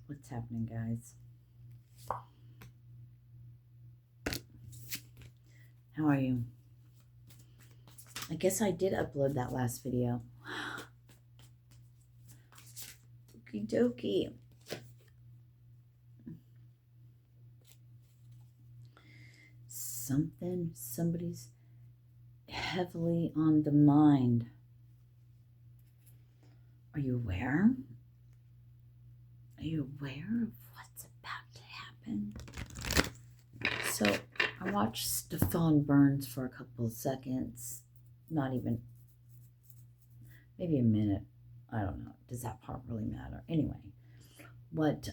What's happening, guys? How are you? I guess I did upload that last video. Okie dokie. Somebody's heavily on the mind. Are you aware? Are you aware of what's about to happen? So I watched Stefan Burns for a couple of seconds. Not even, maybe a minute. I don't know. Does that part really matter? Anyway, what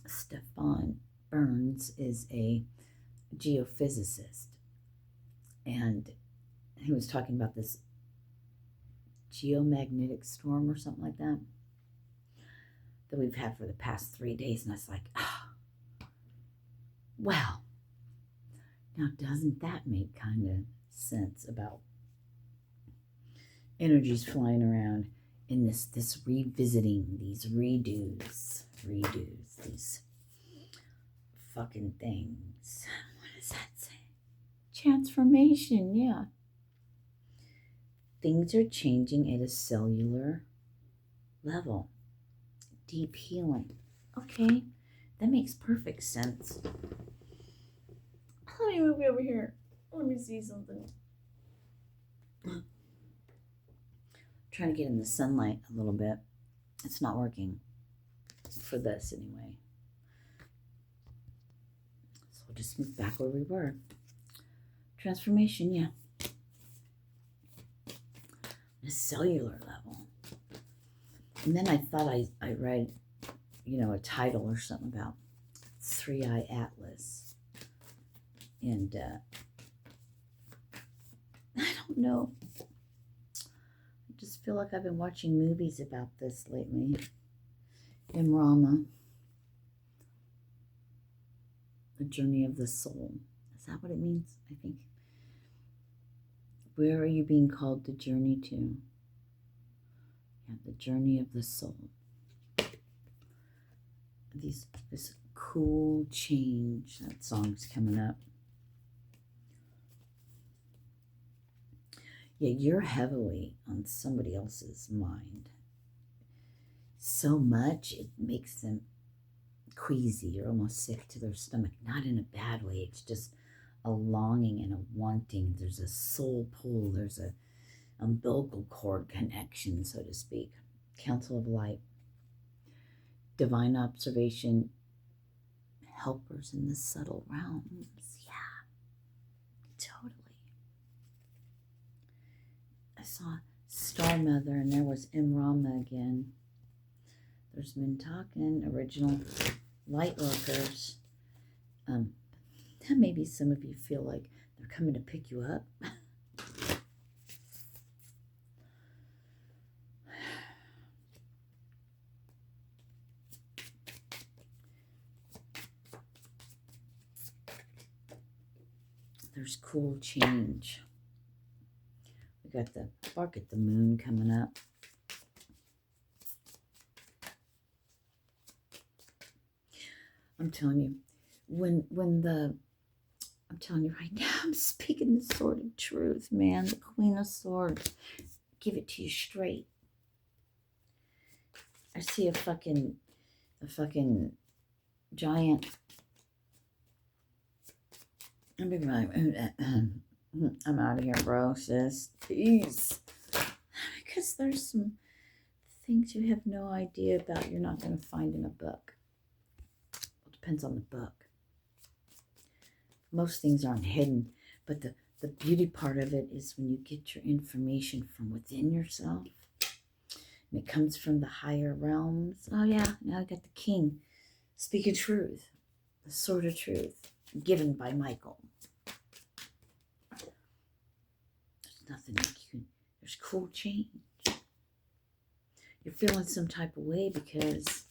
Stefan Burns is a geophysicist, and he was talking about this geomagnetic storm or something like that we've had for the past 3 days, and I was like, well, now doesn't that make kind of sense about energies flying around in this revisiting, these redos, these fucking things. What does that say? Transformation, yeah. Things are changing at a cellular level. Deep healing. Okay, that makes perfect sense. Let me move over here. Let me see something. Trying to get in the sunlight a little bit. It's not working for this anyway. So we'll just move back where we were. Transformation, yeah. On a cellular level. And then I thought I read, a title or something about 3-Eye Atlas. And I don't know. I just feel like I've been watching movies about this lately. Rama, The Journey of the Soul. Is that what it means? I think. Where are you being called to journey to? Yeah, the journey of the soul. This cool change. That song's coming up. Yeah, you're heavily on somebody else's mind. So much it makes them queasy or almost sick to their stomach. Not in a bad way. It's just a longing and a wanting. There's a soul pull. There's a umbilical cord connection, so to speak. Council of Light. Divine observation. Helpers in the subtle realms. Yeah, totally. I saw Star Mother, and there was Rama again. There's been talking original light workers. Maybe some of you feel like they're coming to pick you up. There's cool change. We got the bark at the moon coming up. I'm telling you, I'm telling you right now, I'm speaking the sword of truth, man. The Queen of Swords. Give it to you straight. I see a fucking giant. I'm out of here, bro, sis. Peace. Because there's some things you have no idea about you're not going to find in a book. It depends on the book. Most things aren't hidden, but the beauty part of it is when you get your information from within yourself, and it comes from the higher realms. Oh yeah, now I got the king speaking truth, the sword of truth, given by Michael. There's nothing like you can, there's cool change. You're feeling some type of way because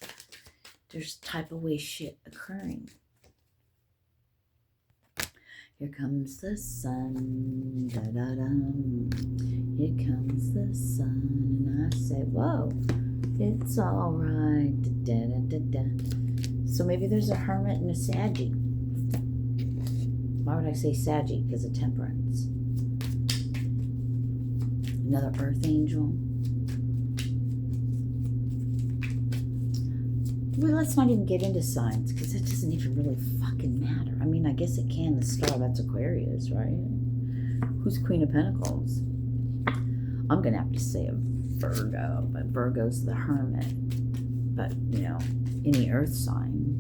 there's type of way shit occurring. Here comes the sun, da-da-dum. Here comes the sun, and I say, whoa, It's all right. Da, da, da, da. So maybe there's a hermit and a Saggy. Why would I say Saggy? Because of temperance. Another earth angel. Well, let's not even get into signs, because it doesn't even really fucking matter. I mean, I guess it can. The star, that's Aquarius, right? Who's Queen of Pentacles? I'm going to have to say a Virgo, but Virgo's the hermit. But, you know, any earth sign.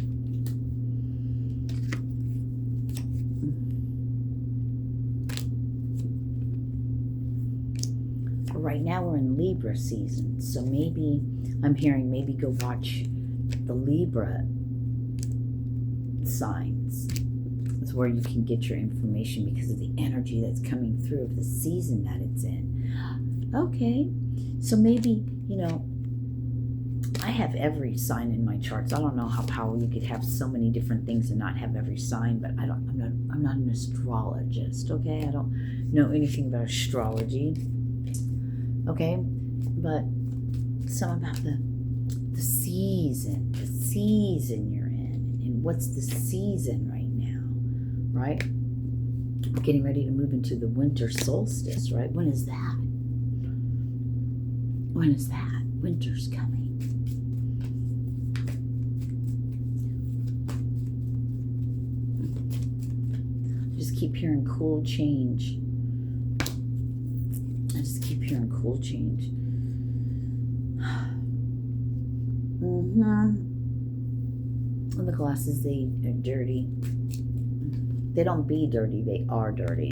But right now we're in Libra season, so maybe, I'm hearing maybe go watch the Libra signs. It's where you can get your information because of the energy that's coming through of the season that it's in. Okay, so maybe, you know, I have every sign in my charts. I don't know how powerful you could have so many different things and not have every sign, but I'm not an astrologist, okay? I don't know anything about astrology, okay? But some about the season you're in, and what's the season right now, right? We're getting ready to move into the winter solstice, right? When is that? When is that? Winter's coming. I just keep hearing cool change. I just keep hearing cool change. And the glasses, they are dirty. They don't be dirty, they are dirty.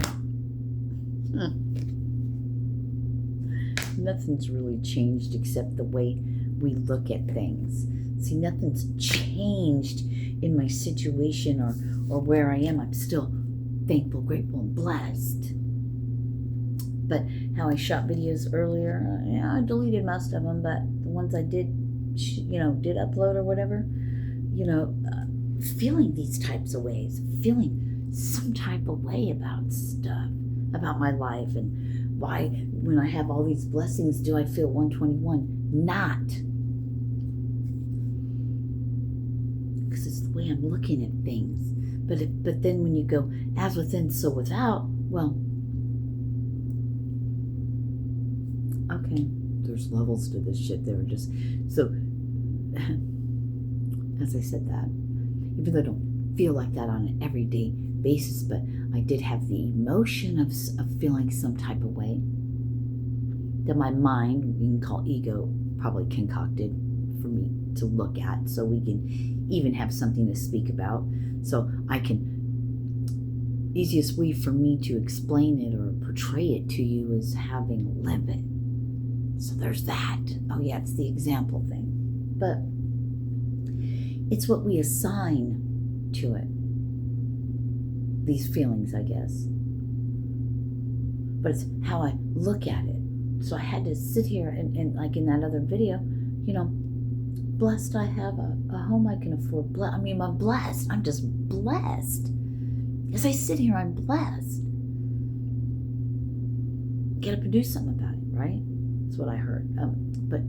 Nothing's really changed except the way we look at things. See, nothing's changed in my situation or where I am. I'm still thankful, grateful, and blessed. But how I shot videos earlier, yeah, I deleted most of them, but the ones I did, you know, did upload or whatever, you know, feeling these types of ways, feeling some type of way about stuff, about my life, and why when I have all these blessings do I feel 121? Not. Because it's the way I'm looking at things. But then when you go as within, so without, well, okay, there's levels to this shit. They were just, so, as I said that, even though I don't feel like that on an everyday basis, but I did have the emotion of feeling some type of way that my mind, we can call ego, probably concocted for me to look at, so we can even have something to speak about, so I can, easiest way for me to explain it or portray it to you is having lived it. So there's that. Oh yeah, it's the example thing, but it's what we assign to it, these feelings, I guess, but it's how I look at it. So I had to sit here and like in that other video, you know, blessed I have a home I can afford. I mean, I'm blessed. I'm just blessed. As I sit here, I'm blessed. Gotta produce something about it, right? That's what I heard. But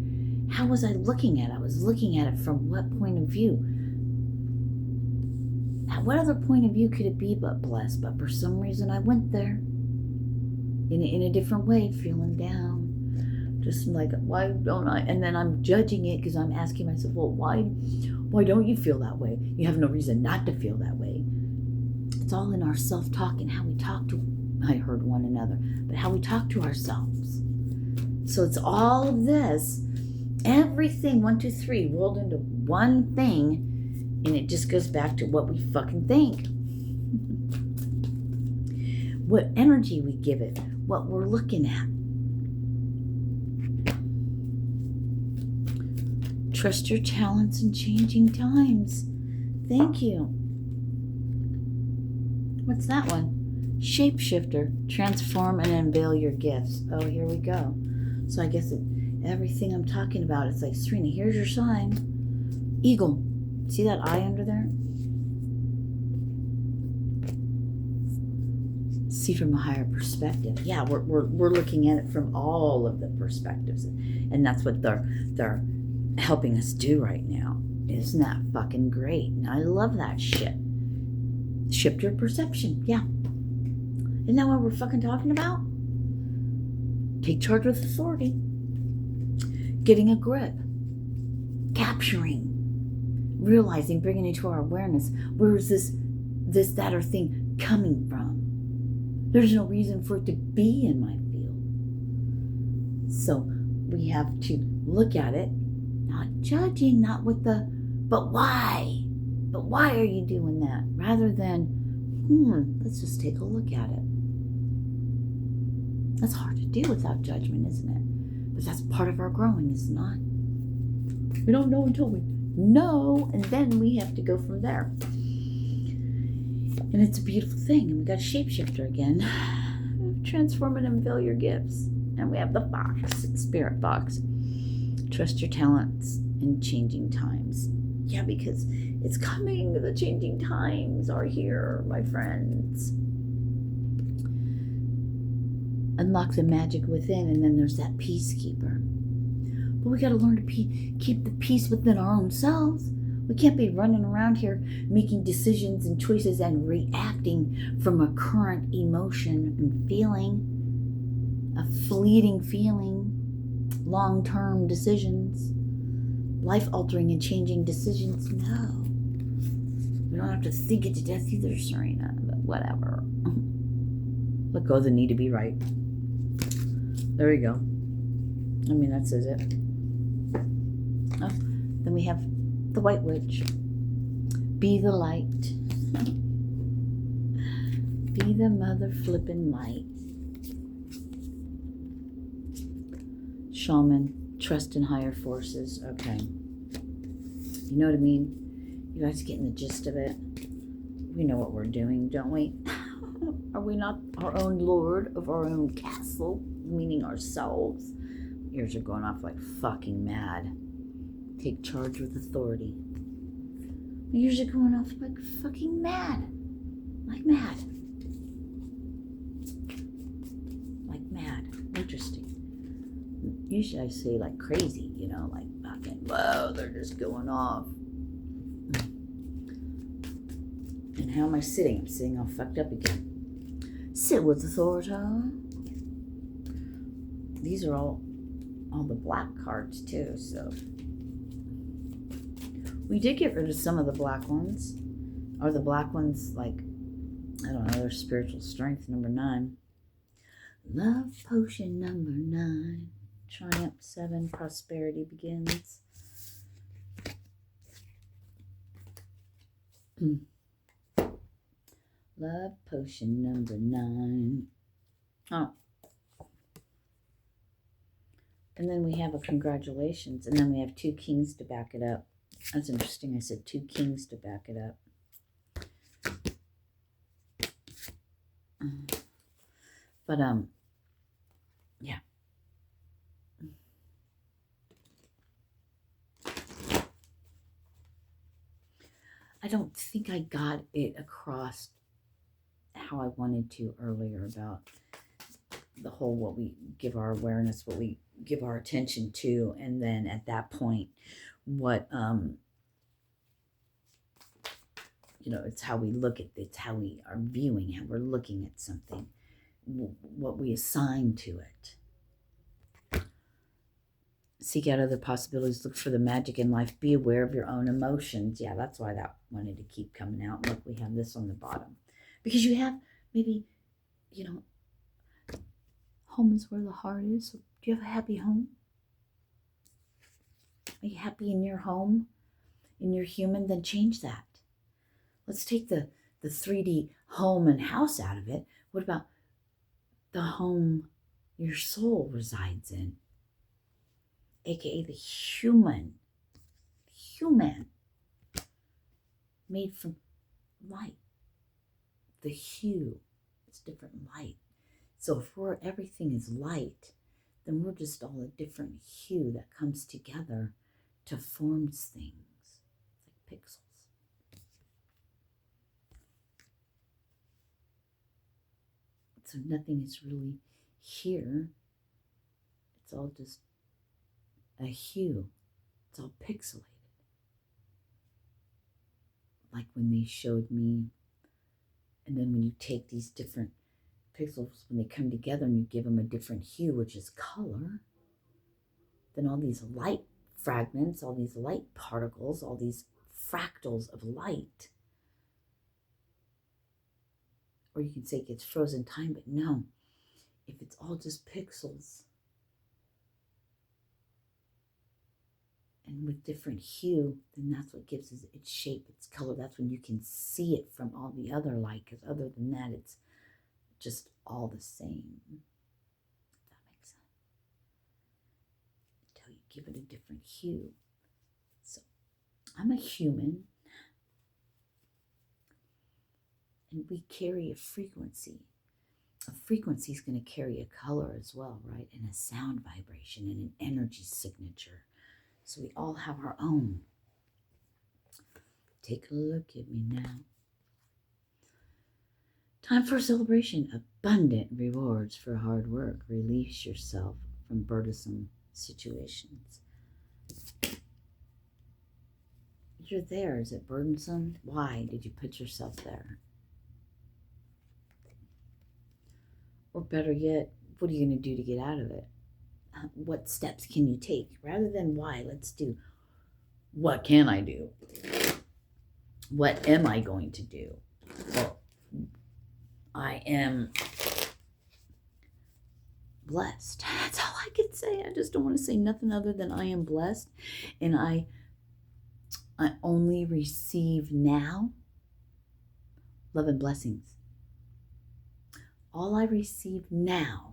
how was I looking at it? I was looking at it from what point of view? What other point of view could it be but blessed? But for some reason I went there in a different way, feeling down. Just like, why don't I? And then I'm judging it because I'm asking myself, well, why don't you feel that way? You have no reason not to feel that way. It's all in our self-talk and how we talk to, I heard one another, but how we talk to ourselves. So it's all of this, everything, 1, 2, 3, rolled into one thing. And it just goes back to what we fucking think. What energy we give it. What we're looking at. Trust your talents in changing times. Thank you. What's that one? Shapeshifter. Transform and unveil your gifts. Oh, here we go. So I guess everything I'm talking about, it's like, Sirena, here's your sign. Eagle. See that eye under there? See from a higher perspective. Yeah, we're looking at it from all of the perspectives, and that's what they're helping us do right now. Isn't that fucking great? And I love that shit. Shift your perception. Yeah. Isn't that what we're fucking talking about? Take charge with authority. Getting a grip. Capturing. Realizing, bringing into our awareness, where is this, that, or thing coming from? There's no reason for it to be in my field. So we have to look at it, not judging, not with the, but why? But why are you doing that? Rather than, let's just take a look at it. That's hard to do without judgment, isn't it? But that's part of our growing, is it not? We don't know until we know, and then we have to go from there. And it's a beautiful thing. And we got a shapeshifter again. Transform and unveil your gifts. And we have the box, spirit box. Trust your talents in changing times. Yeah, because it's coming. The changing times are here, my friends. Unlock the magic within, and then there's that peacekeeper. But we got to learn to keep the peace within our own selves. We can't be running around here making decisions and choices and reacting from a current emotion and feeling, a fleeting feeling, long-term decisions, life-altering and changing decisions. No. We don't have to think it to death either, Sirena, but whatever. Let go of the need to be right. There you go. I mean, that says it. Oh, then we have the White Witch. Be the light. Be the mother flippin' light. Shaman, trust in higher forces. Okay. You know what I mean? You guys getting the gist of it? We know what we're doing, don't we? Are we not our own lord of our own castle? Meaning ourselves. Ears are going off like fucking mad. Take charge with authority. My ears are going off like fucking mad. Like mad. Like mad. Interesting. Usually I say like crazy, like fucking, whoa, they're just going off. And how am I sitting? I'm sitting all fucked up again. Sit with authority. These are all the black cards too, so we did get rid of some of the black ones. Are the black ones like, I don't know, their spiritual strength, number 9. Love potion number 9. Triumph 7, prosperity begins. Love potion number 9. Oh. And then we have a congratulations. And then we have 2 kings to back it up. That's interesting. I said 2 kings to back it up. But, yeah. I don't think I got it across how I wanted to earlier about the whole what we give our awareness, what we give our attention to, and then at that point, what it's how we look at it, it's how we are viewing, how we're looking at something, what we assign to it. Seek out other possibilities, look for the magic in life, be aware of your own emotions. Yeah, that's why that wanted to keep coming out. Look, we have this on the bottom. Because you have maybe, home is where the heart is. So do you have a happy home? Are you happy in your home? In your human? Then change that. Let's take the 3D home and house out of it. What about the home your soul resides in? AKA the human. Made from light. The hue is different light. So if everything is light, then we're just all a different hue that comes together to form things. It's like pixels. So nothing is really here. It's all just a hue. It's all pixelated. Like when they showed me, and then when you take these different pixels, when they come together and you give them a different hue, which is color, then all these light fragments, all these light particles, all these fractals of light, or you can say it gets frozen time, but no, if it's all just pixels and with different hue, then that's what gives it its shape, its color. That's when you can see it from all the other light, because other than that, it's just all the same. If that makes sense. Until you give it a different hue. So I'm a human, and we carry a frequency. A frequency is going to carry a color as well, right? And a sound vibration and an energy signature. So we all have our own. Take a look at me now. Time for celebration. Abundant rewards for hard work. Release yourself from burdensome situations. You're there. Is it burdensome? Why did you put yourself there? Or better yet, what are you going to do to get out of it? What steps can you take? Rather than why, let's do what can I do? What am I going to do? Well, I am blessed. That's all I can say. I just don't want to say nothing other than I am blessed. And I only receive now love and blessings. All I receive now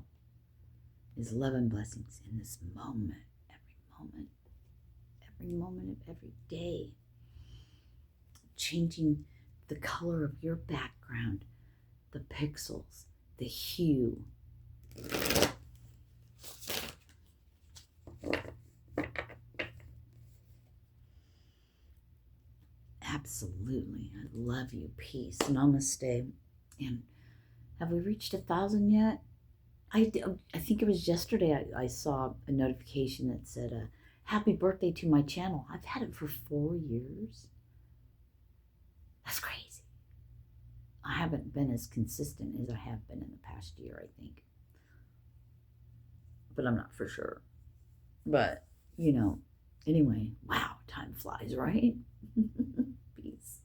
is love and blessings in this moment, every moment of every day. Changing the color of your background, the pixels, the hue. Absolutely. I love you. Peace. Namaste. And have we reached 1,000 yet? I think it was yesterday I saw a notification that said, happy birthday to my channel. I've had it for 4 years. That's crazy. I haven't been as consistent as I have been in the past year, I think. But I'm not for sure. But, anyway, wow, time flies, right? Peace.